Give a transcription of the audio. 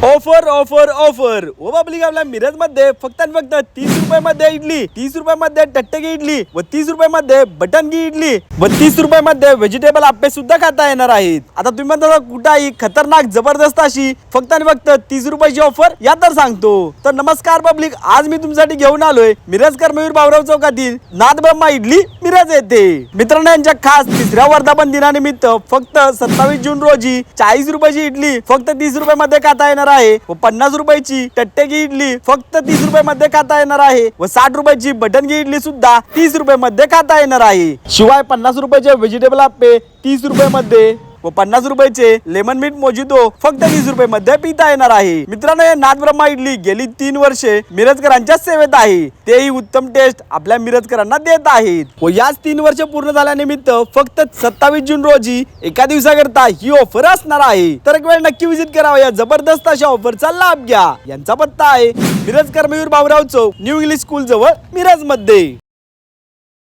Offer offer offer ओ public आपल्या मिरज मध्ये फक्त आणि फक्त 30 रुपयामध्ये इडली, 30 रुपयामध्ये टट्टेकी इडली व 30 रुपयामध्ये बटनगी इडली व 30 रुपयामध्ये व्हेजिटेबल आप्पे सुद्धा खाता येणार आहेत. आता तुम्ही म्हणता कुठाही खतरनाक जबरदस्त अशी फक्त आणि फक्त 30 रुपयाची ऑफर या तर सांगतो. तर नमस्कार पब्लिक, आज मी तुमच्यासाठी घेऊन आलोय मिरजकर मयूर भाऊराव चौकातील नाद ब्रह्मा इडली मिरज येथे. मित्रांनो, यांच्या खास तिसऱ्या वर्धापन दिनानिमित्त फक्त 27 जून रोजी 40 रुपयाची इडली फक्त 30 रुपयामध्ये खाता येणार आहे व 50 रुपयाची टट्टेकी इडली फक्त 30 रुपयामध्ये खाता येणार आहे व 60 रुपयाची बटनगी इडली सुद्धा 30 रुपयामध्ये खाता येणार आहे. शिवाय 50 रुपयाचे व्हेजिटेबल आप्पे 30 रुपयामध्ये व 50 रुपयाचे लेमन मीट मोजितो फक्त 30 रुपयामध्ये पिता येणार आहे. मित्रांनो, हे नाद ब्रह्मा इडली गेली 3 वर्षे मिरजकरांच्या सेवेत आहे. तेही उत्तम टेस्ट आपल्या मिरजकरांना देत आहेत व याच 3 वर्ष पूर्ण झाल्यानिमित्त फक्त 27 जून रोजी एका दिवसाकरता ही ऑफर असणार आहे. तर एक वेळ नक्की विजिट करावा, या जबरदस्त अशा ऑफरचा लाभ घ्या. यांचा पत्ता आहे मिरजकर मयूर भाऊराव चौक, न्यू इंग्लिश स्कूल जवळ मिरज मध्ये.